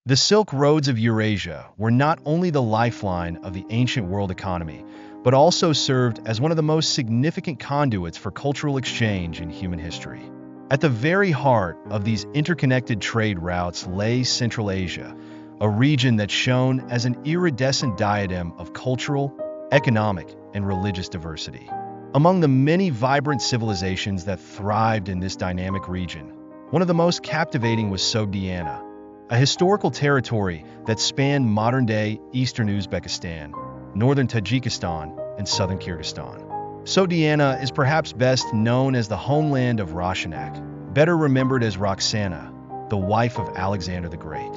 The Silk Roads of Eurasia were not only the lifeline of the ancient world economy, but also served as one of the most significant conduits for cultural exchange in human history. At the very heart of these interconnected trade routes lay Central Asia, a region that shone as an iridescent diadem of cultural, economic, and religious diversity. Among the many vibrant civilizations that thrived in this dynamic region, one of the most captivating was Sogdiana, a historical territory that spanned modern-day eastern Uzbekistan, northern Tajikistan, and southern Kyrgyzstan. Sogdiana is perhaps best known as the homeland of Roxana, better remembered as Roxana, the wife of Alexander the Great.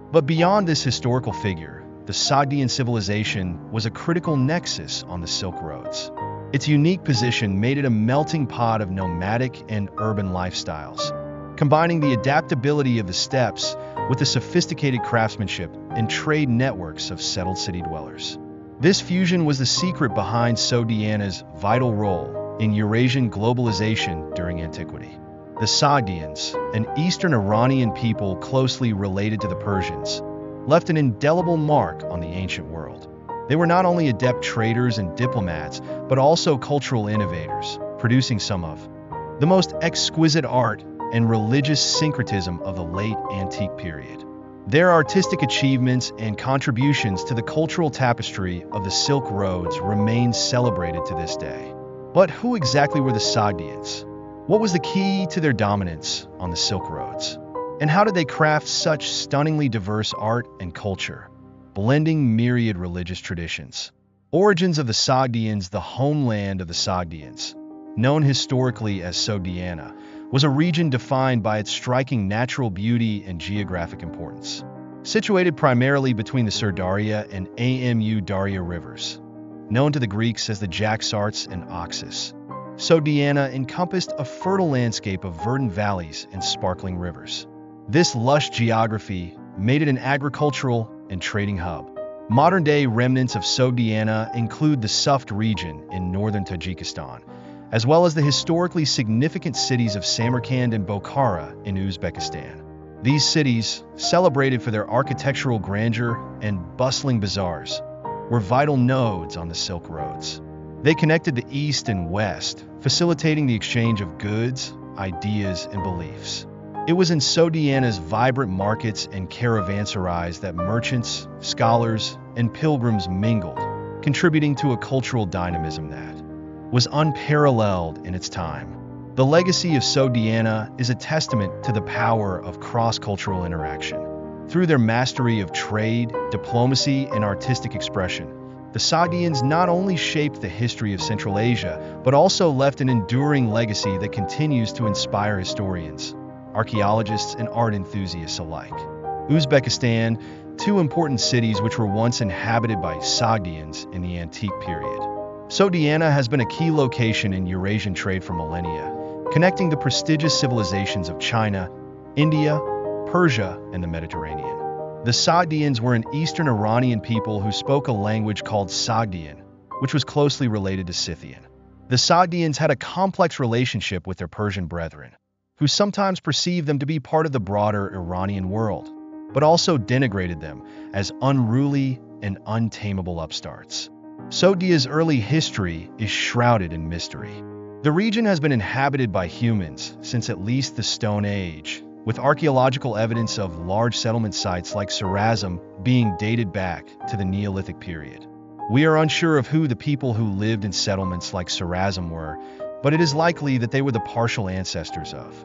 But beyond this historical figure, the Sogdian civilization was a critical nexus on the Silk Roads. Its unique position made it a melting pot of nomadic and urban lifestyles, combining the adaptability of the steppes with the sophisticated craftsmanship and trade networks of settled city dwellers. This fusion was the secret behind Sogdiana's vital role in Eurasian globalization during antiquity. The Sogdians, an Eastern Iranian people closely related to the Persians, left an indelible mark on the ancient world. They were not only adept traders and diplomats, but also cultural innovators, producing some of the most exquisite art and religious syncretism of the late antique period. Their artistic achievements and contributions to the cultural tapestry of the Silk Roads remain celebrated to this day. But who exactly were the Sogdians? What was the key to their dominance on the Silk Roads? And how did they craft such stunningly diverse art and culture, blending myriad religious traditions? Origins of the Sogdians. The homeland of the Sogdians, known historically as Sogdiana, was a region defined by its striking natural beauty and geographic importance. Situated primarily between the Sirdarya and Amu Darya rivers, known to the Greeks as the Jaxartes and Oxus, Sogdiana encompassed a fertile landscape of verdant valleys and sparkling rivers. This lush geography made it an agricultural and trading hub. Modern-day remnants of Sogdiana include the Suft region in northern Tajikistan, as well as the historically significant cities of Samarkand and Bokhara in Uzbekistan. These cities, celebrated for their architectural grandeur and bustling bazaars, were vital nodes on the Silk Roads. They connected the East and West, facilitating the exchange of goods, ideas, and beliefs. It was in Sogdiana's vibrant markets and caravanserais that merchants, scholars, and pilgrims mingled, contributing to a cultural dynamism that was unparalleled in its time. The legacy of Sogdiana is a testament to the power of cross-cultural interaction. Through their mastery of trade, diplomacy, and artistic expression, the Sogdians not only shaped the history of Central Asia, but also left an enduring legacy that continues to inspire historians, archaeologists, and art enthusiasts alike. Uzbekistan, two important cities which were once inhabited by Sogdians in the antique period. Sogdiana has been a key location in Eurasian trade for millennia, connecting the prestigious civilizations of China, India, Persia, and the Mediterranean. The Sogdians were an Eastern Iranian people who spoke a language called Sogdian, which was closely related to Scythian. The Sogdians had a complex relationship with their Persian brethren, who sometimes perceived them to be part of the broader Iranian world, but also denigrated them as unruly and untamable upstarts. Sogdia's early history is shrouded in mystery. The region has been inhabited by humans since at least the Stone Age, with archaeological evidence of large settlement sites like Sarazm being dated back to the Neolithic period. We are unsure of who the people who lived in settlements like Sarazm were, but it is likely that they were the partial ancestors of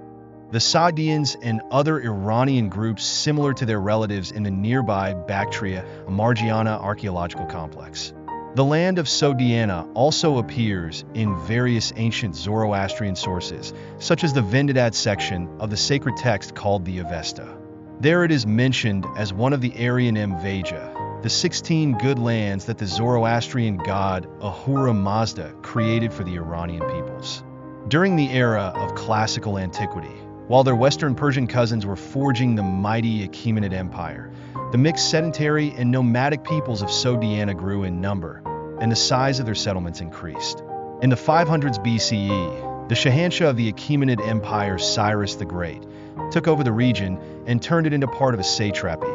the Sogdians and other Iranian groups similar to their relatives in the nearby Bactria Margiana archaeological complex. The land of Sogdiana also appears in various ancient Zoroastrian sources, such as the Vendidad section of the sacred text called the Avesta. There it is mentioned as one of the Aryan Vaja, the 16 good lands that the Zoroastrian god Ahura Mazda created for the Iranian peoples. During the era of classical antiquity, while their Western Persian cousins were forging the mighty Achaemenid Empire, the mixed sedentary and nomadic peoples of Sogdiana grew in number, and the size of their settlements increased. In the 500s BCE, the Shahanshah of the Achaemenid Empire, Cyrus the Great, took over the region and turned it into part of a satrapy,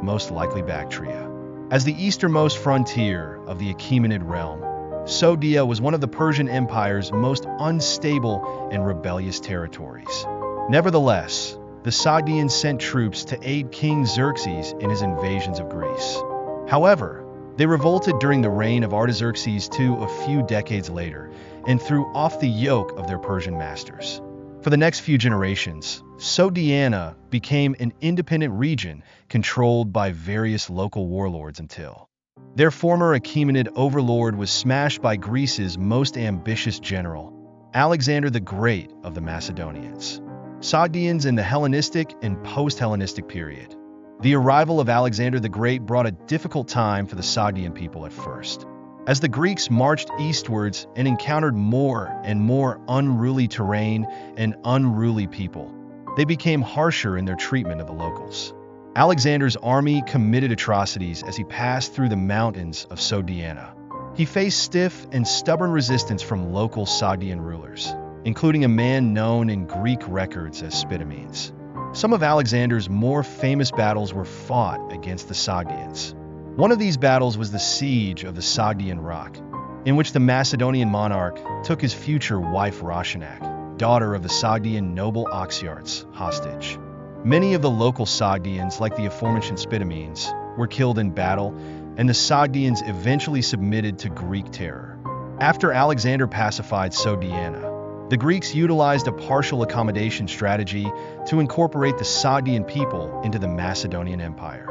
most likely Bactria. As the easternmost frontier of the Achaemenid realm, Sogdia was one of the Persian Empire's most unstable and rebellious territories. Nevertheless, the Sogdians sent troops to aid King Xerxes in his invasions of Greece. However, they revolted during the reign of Artaxerxes II a few decades later and threw off the yoke of their Persian masters. For the next few generations, Sogdiana became an independent region controlled by various local warlords until their former Achaemenid overlord was smashed by Greece's most ambitious general, Alexander the Great of the Macedonians. Sogdians in the Hellenistic and post-Hellenistic period. The arrival of Alexander the Great brought a difficult time for the Sogdian people at first. As the Greeks marched eastwards and encountered more and more unruly terrain and unruly people, they became harsher in their treatment of the locals. Alexander's army committed atrocities as he passed through the mountains of Sogdiana. He faced stiff and stubborn resistance from local Sogdian rulers, including a man known in Greek records as Spitamenes. Some of Alexander's more famous battles were fought against the Sogdians. One of these battles was the Siege of the Sogdian Rock, in which the Macedonian monarch took his future wife Roxana, daughter of the Sogdian noble Oxyartes, hostage. Many of the local Sogdians, like the aforementioned Spitamenes, were killed in battle, and the Sogdians eventually submitted to Greek terror. After Alexander pacified Sogdiana, the Greeks utilized a partial accommodation strategy to incorporate the Sogdian people into the Macedonian Empire.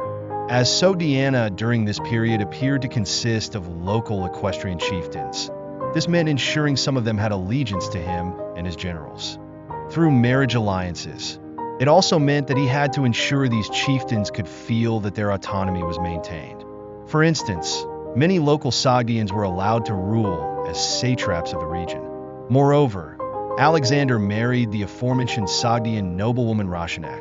As Sogdiana during this period appeared to consist of local equestrian chieftains, this meant ensuring some of them had allegiance to him and his generals. Through marriage alliances, it also meant that he had to ensure these chieftains could feel that their autonomy was maintained. For instance, many local Sogdians were allowed to rule as satraps of the region. Moreover, Alexander married the aforementioned Sogdian noblewoman Roxana,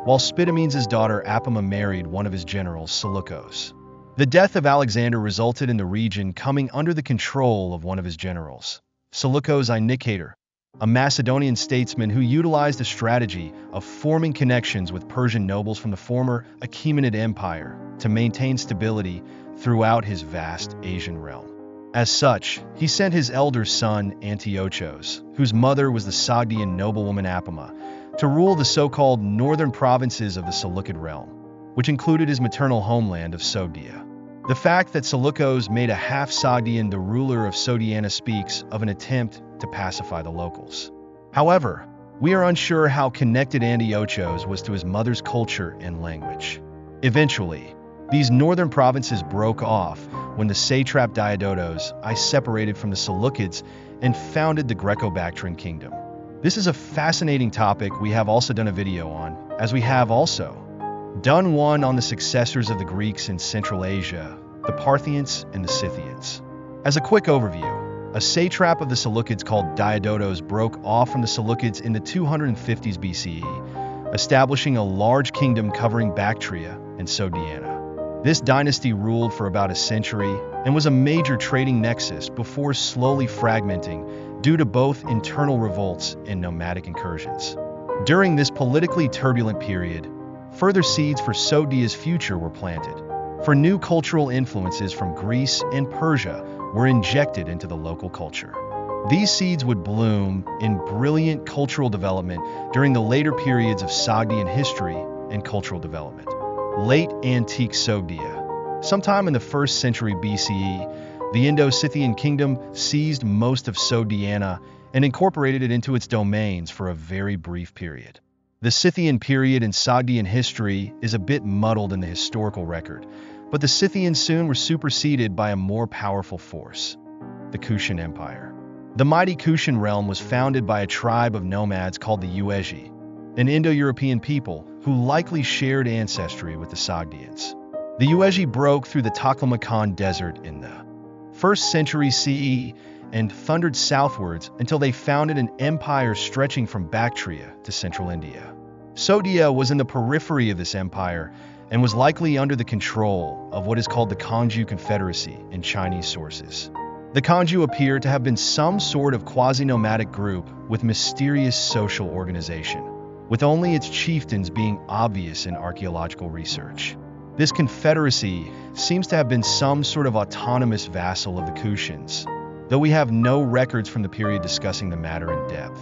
while Spitamenes' daughter Apama married one of his generals, Seleucus. The death of Alexander resulted in the region coming under the control of one of his generals, Seleucus I Nicator, a Macedonian statesman who utilized a strategy of forming connections with Persian nobles from the former Achaemenid Empire to maintain stability throughout his vast Asian realm. As such, he sent his elder son Antiochus, whose mother was the Sogdian noblewoman Apama, to rule the so-called northern provinces of the Seleucid realm, which included his maternal homeland of Sogdia. The fact that Seleucus made a half-Sogdian the ruler of Sogdiana speaks of an attempt to pacify the locals. However, we are unsure how connected Antiochus was to his mother's culture and language. Eventually, these northern provinces broke off when the satrap Diodotos I separated from the Seleucids and founded the Greco-Bactrian kingdom. This is a fascinating topic we have also done a video on, as we have also done one on the successors of the Greeks in Central Asia, the Parthians and the Scythians. As a quick overview, a satrap of the Seleucids called Diodotos broke off from the Seleucids in the 250s BCE, establishing a large kingdom covering Bactria and Sogdiana. This dynasty ruled for about a century and was a major trading nexus before slowly fragmenting due to both internal revolts and nomadic incursions. During this politically turbulent period, further seeds for Sogdia's future were planted, for new cultural influences from Greece and Persia were injected into the local culture. These seeds would bloom in brilliant cultural development during the later periods of Sogdian history and cultural development. Late Antique Sogdia. Sometime in the 1st century BCE, the Indo-Scythian kingdom seized most of Sogdiana and incorporated it into its domains for a very brief period. The Scythian period in Sogdian history is a bit muddled in the historical record, but the Scythians soon were superseded by a more powerful force, the Kushan Empire. The mighty Kushan realm was founded by a tribe of nomads called the Yuezhi, an Indo-European people who likely shared ancestry with the Sogdians. The Yuezhi broke through the Taklamakan Desert in the 1st century CE and thundered southwards until they founded an empire stretching from Bactria to central India. Sogdia was in the periphery of this empire and was likely under the control of what is called the Kanju Confederacy in Chinese sources. The Kanju appear to have been some sort of quasi-nomadic group with mysterious social organization, with only its chieftains being obvious in archaeological research. This confederacy seems to have been some sort of autonomous vassal of the Kushans, though we have no records from the period discussing the matter in depth.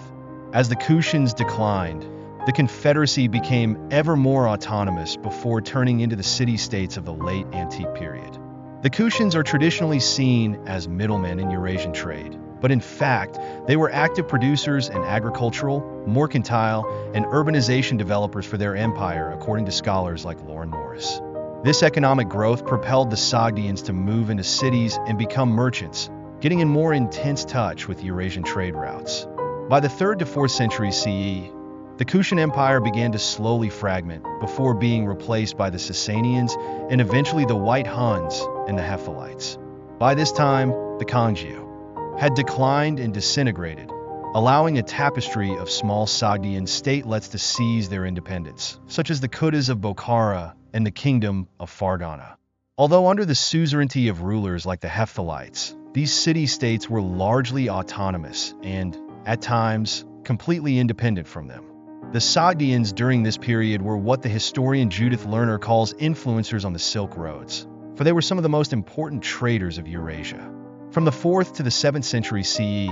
As the Kushans declined, the confederacy became ever more autonomous before turning into the city-states of the late antique period. The Kushans are traditionally seen as middlemen in Eurasian trade, but in fact, they were active producers and agricultural, mercantile, and urbanization developers for their empire, according to scholars like Lauren Morris. This economic growth propelled the Sogdians to move into cities and become merchants, getting in more intense touch with Eurasian trade routes. By the 3rd to 4th century CE, the Kushan Empire began to slowly fragment before being replaced by the Sasanians and eventually the White Huns and the Hephthalites. By this time, the Kangyu had declined and disintegrated, allowing a tapestry of small Sogdian statelets to seize their independence, such as the Kutas of Bokhara and the Kingdom of Fargana. Although under the suzerainty of rulers like the Hephthalites, these city-states were largely autonomous and, at times, completely independent from them. The Sogdians during this period were what the historian Judith Lerner calls influencers on the Silk Roads, for they were some of the most important traders of Eurasia. From the 4th to the 7th century CE,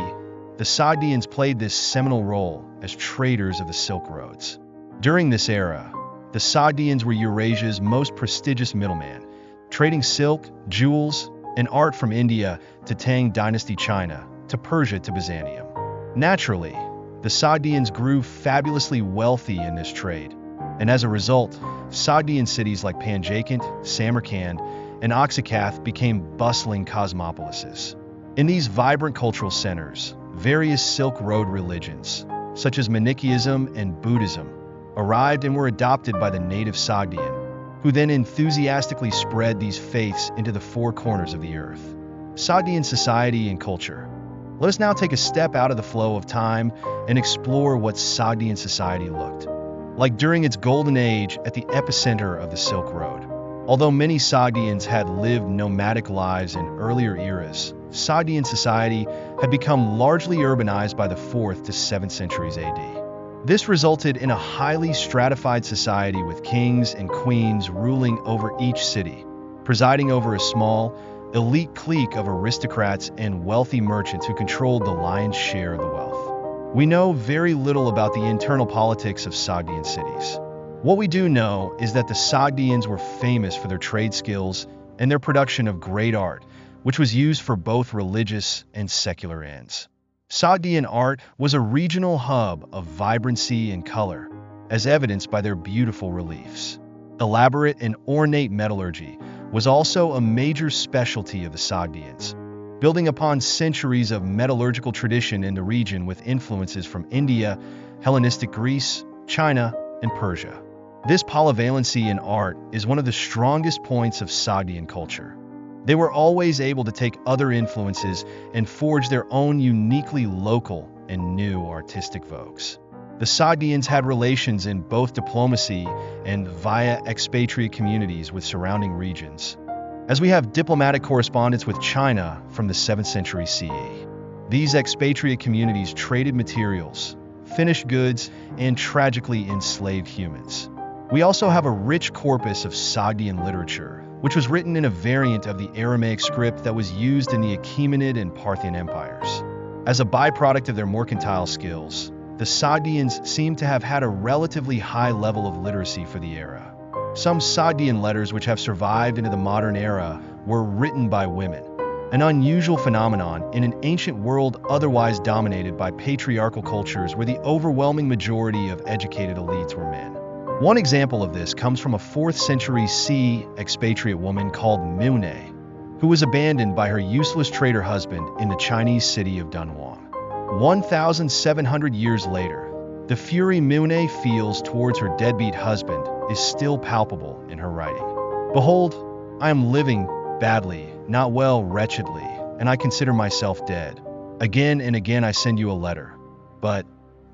the Sogdians played this seminal role as traders of the Silk Roads. During this era, the Sogdians were Eurasia's most prestigious middleman, trading silk, jewels, and art from India to Tang Dynasty China, to Persia to Byzantium. Naturally, the Sogdians grew fabulously wealthy in this trade, and as a result, Sogdian cities like Panjakent, Samarkand, and Oxykath became bustling cosmopolises. In these vibrant cultural centers, various Silk Road religions, such as Manichaeism and Buddhism, arrived and were adopted by the native Sogdian, who then enthusiastically spread these faiths into the four corners of the earth. Sogdian society and culture. Let us now take a step out of the flow of time and explore what Sogdian society looked like during its golden age at the epicenter of the Silk Road. Although many Sogdians had lived nomadic lives in earlier eras, Sogdian society had become largely urbanized by the 4th to 7th centuries AD. This resulted in a highly stratified society with kings and queens ruling over each city, presiding over a small, elite clique of aristocrats and wealthy merchants who controlled the lion's share of the wealth. We know very little about the internal politics of Sogdian cities. What we do know is that the Sogdians were famous for their trade skills and their production of great art, which was used for both religious and secular ends. Sogdian art was a regional hub of vibrancy and color, as evidenced by their beautiful reliefs. Elaborate and ornate metallurgy was also a major specialty of the Sogdians, building upon centuries of metallurgical tradition in the region with influences from India, Hellenistic Greece, China, and Persia. This polyvalency in art is one of the strongest points of Sogdian culture. They were always able to take other influences and forge their own uniquely local and new artistic vogues. The Sogdians had relations in both diplomacy and via expatriate communities with surrounding regions, as we have diplomatic correspondence with China from the 7th century CE. These expatriate communities traded materials, finished goods, and tragically enslaved humans. We also have a rich corpus of Sogdian literature, which was written in a variant of the Aramaic script that was used in the Achaemenid and Parthian empires. As a byproduct of their mercantile skills, the Sogdians seem to have had a relatively high level of literacy for the era. Some Sogdian letters which have survived into the modern era were written by women, an unusual phenomenon in an ancient world otherwise dominated by patriarchal cultures where the overwhelming majority of educated elites were men. One example of this comes from a 4th century CE expatriate woman called Mune, who was abandoned by her useless trader husband in the Chinese city of Dunhuang. 1,700 years later, the fury Mune feels towards her deadbeat husband is still palpable in her writing. Behold, I am living badly, not well, wretchedly, and I consider myself dead. Again and again I send you a letter, but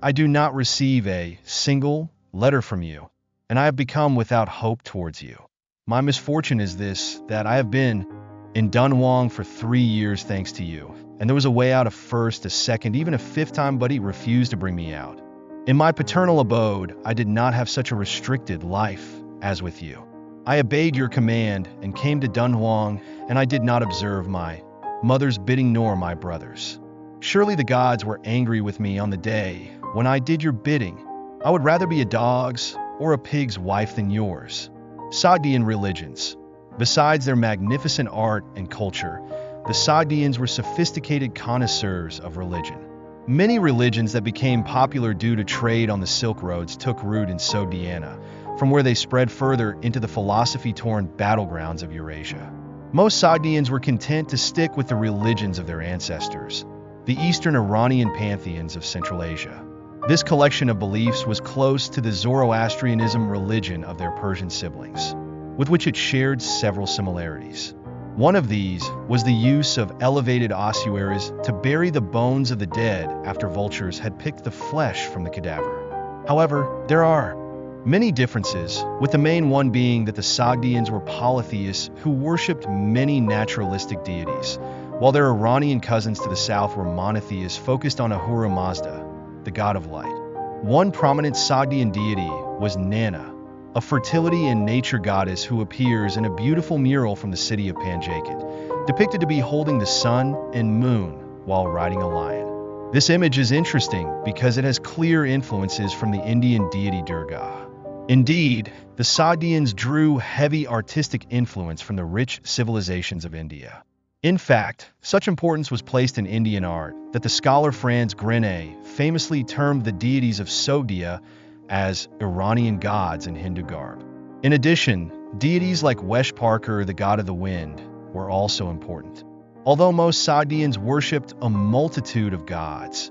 I do not receive a single letter from you, and I have become without hope towards you. My misfortune is this, that I have been in Dunhuang for 3 years thanks to you, and there was a way out a first, a second, even a 5th time, but he refused to bring me out. In my paternal abode, I did not have such a restricted life as with you. I obeyed your command and came to Dunhuang, and I did not observe my mother's bidding nor my brother's. Surely the gods were angry with me on the day when I did your bidding. I would rather be a dog's or a pig's wife than yours. Sogdian religions. Besides their magnificent art and culture, the Sogdians were sophisticated connoisseurs of religion. Many religions that became popular due to trade on the Silk Roads took root in Sogdiana, from where they spread further into the philosophy-torn battlegrounds of Eurasia. Most Sogdians were content to stick with the religions of their ancestors, the Eastern Iranian pantheons of Central Asia. This collection of beliefs was close to the Zoroastrianism religion of their Persian siblings, with which it shared several similarities. One of these was the use of elevated ossuaries to bury the bones of the dead after vultures had picked the flesh from the cadaver. However, there are many differences, with the main one being that the Sogdians were polytheists who worshipped many naturalistic deities, while their Iranian cousins to the south were monotheists focused on Ahura Mazda, the god of light. One prominent Sogdian deity was Nana, a fertility and nature goddess who appears in a beautiful mural from the city of Panjaiket, depicted to be holding the sun and moon while riding a lion. This image is interesting because it has clear influences from the Indian deity Durga. Indeed, the Sogdians drew heavy artistic influence from the rich civilizations of India. In fact, such importance was placed in Indian art that the scholar Franz Grenet famously termed the deities of Sogdia as Iranian gods in Hindu garb. In addition, deities like Wesh Parker, the god of the wind, were also important. Although most Sogdians worshipped a multitude of gods,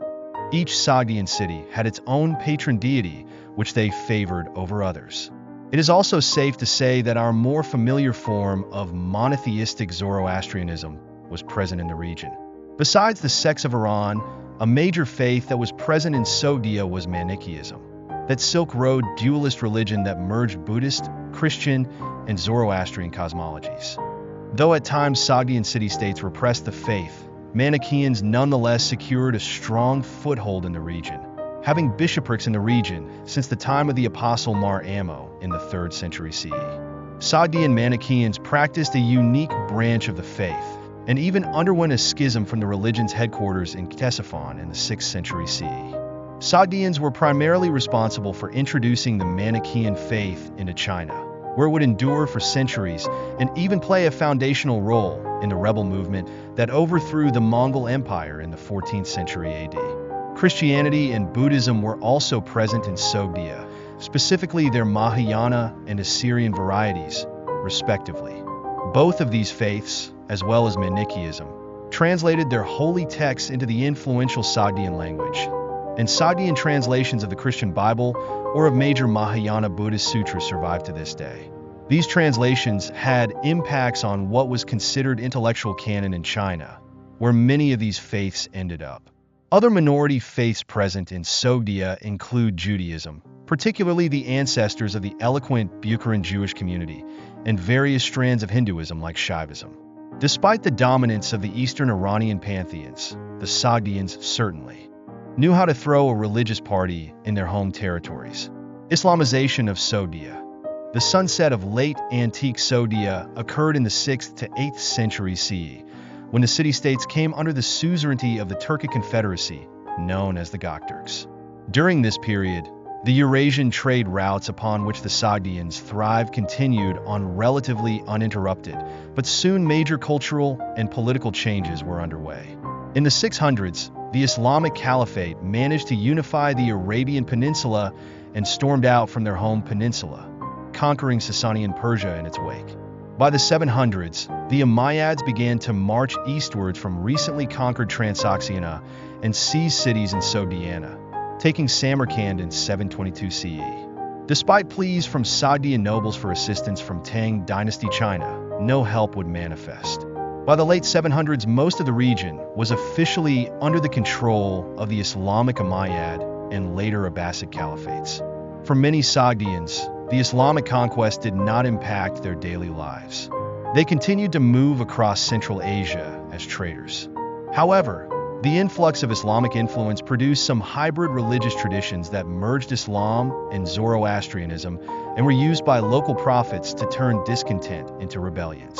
each Sogdian city had its own patron deity, which they favored over others. It is also safe to say that our more familiar form of monotheistic Zoroastrianism was present in the region. Besides the sects of Iran, a major faith that was present in Sogdia was Manichaeism, that Silk Road dualist religion that merged Buddhist, Christian, and Zoroastrian cosmologies. Though at times Sogdian city-states repressed the faith, Manichaeans nonetheless secured a strong foothold in the region, having bishoprics in the region since the time of the apostle Mar Ammo in the 3rd century CE. Sogdian Manichaeans practiced a unique branch of the faith, and even underwent a schism from the religion's headquarters in Ctesiphon in the 6th century CE. Sogdians were primarily responsible for introducing the Manichaean faith into China, where it would endure for centuries and even play a foundational role in the rebel movement that overthrew the Mongol Empire in the 14th century AD. Christianity and Buddhism were also present in Sogdia, specifically their Mahayana and Assyrian varieties, respectively. Both of these faiths, as well as Manichaeism, translated their holy texts into the influential Sogdian language, and Sogdian translations of the Christian Bible or of major Mahayana Buddhist sutras survive to this day. These translations had impacts on what was considered intellectual canon in China, where many of these faiths ended up. Other minority faiths present in Sogdia include Judaism, particularly the ancestors of the eloquent Bukharan Jewish community, and various strands of Hinduism like Shaivism. Despite the dominance of the Eastern Iranian pantheons, the Sogdians certainly knew how to throw a religious party in their home territories. Islamization of Sogdia. The sunset of late antique Sogdia occurred in the 6th to 8th century CE, when the city-states came under the suzerainty of the Turkic Confederacy, known as the Göktürks. During this period, the Eurasian trade routes upon which the Sogdians thrived continued on relatively uninterrupted, but soon major cultural and political changes were underway. In the 600s, the Islamic Caliphate managed to unify the Arabian Peninsula and stormed out from their home peninsula, conquering Sasanian Persia in its wake. By the 700s, the Umayyads began to march eastwards from recently conquered Transoxiana and seized cities in Sogdiana, taking Samarkand in 722 CE. Despite pleas from Sogdian nobles for assistance from Tang dynasty China, no help would manifest. By the late 700s, most of the region was officially under the control of the Islamic Umayyad and later Abbasid caliphates. For many Sogdians, the Islamic conquest did not impact their daily lives. They continued to move across Central Asia as traders. However, The influx of Islamic influence produced some hybrid religious traditions that merged Islam and Zoroastrianism and were used by local prophets to turn discontent into rebellions.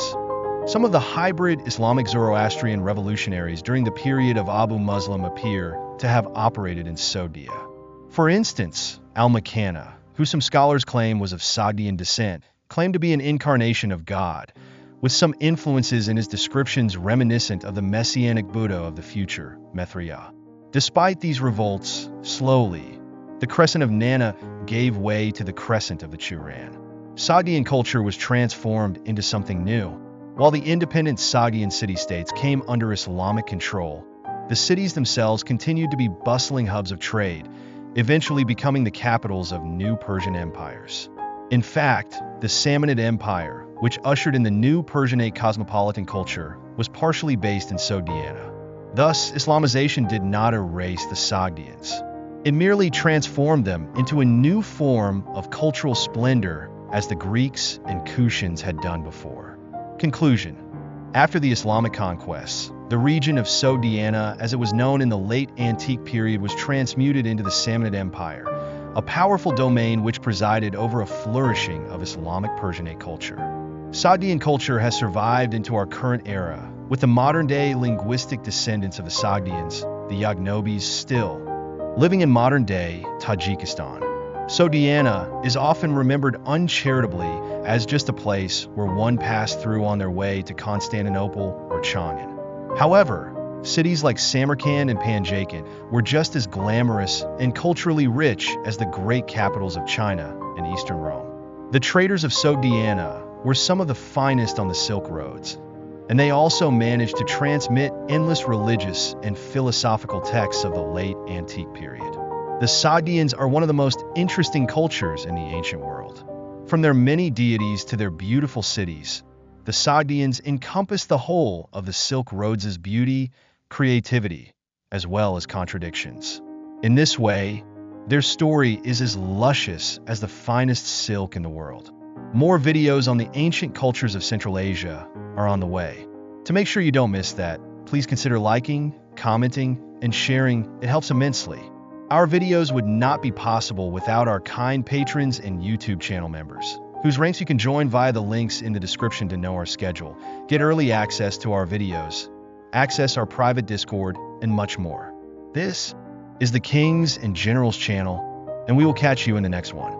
Some of the hybrid Islamic Zoroastrian revolutionaries during the period of Abu Muslim appear to have operated in Sogdiana. For instance, al-Makana, who some scholars claim was of Sogdian descent, claimed to be an incarnation of God, with some influences in his descriptions reminiscent of the messianic Buddha of the future, Mithriya. Despite these revolts, slowly, the crescent of Nana gave way to the crescent of the Turan. Sogdian culture was transformed into something new. While the independent Sogdian city-states came under Islamic control, the cities themselves continued to be bustling hubs of trade, eventually becoming the capitals of new Persian empires. In fact, the Samanid Empire, which ushered in the new Persianate cosmopolitan culture, was partially based in Sogdiana. Thus, Islamization did not erase the Sogdians. It merely transformed them into a new form of cultural splendor as the Greeks and Kushans had done before. Conclusion. After the Islamic conquests, the region of Sogdiana, as it was known in the late antique period, was transmuted into the Samanid Empire, a powerful domain which presided over a flourishing of Islamic Persianate culture. Sogdian culture has survived into our current era, with the modern-day linguistic descendants of the Sogdians, the Yagnobis, still living in modern-day Tajikistan. Sogdiana is often remembered uncharitably as just a place where one passed through on their way to Constantinople or Chang'an. However, cities like Samarkand and Panjshir were just as glamorous and culturally rich as the great capitals of China and Eastern Rome. The traders of Sogdiana were some of the finest on the Silk Roads, and they also managed to transmit endless religious and philosophical texts of the late antique period. The Sogdians are one of the most interesting cultures in the ancient world. From their many deities to their beautiful cities, the Sogdians encompass the whole of the Silk Roads' beauty, creativity, as well as contradictions. In this way, their story is as luscious as the finest silk in the world. More videos on the ancient cultures of Central Asia are on the way. To make sure you don't miss that, please consider liking, commenting, and sharing. It helps immensely. Our videos would not be possible without our kind patrons and YouTube channel members, whose ranks you can join via the links in the description to know our schedule, get early access to our videos, access our private Discord, and much more. This is the Kings and Generals channel, and we will catch you in the next one.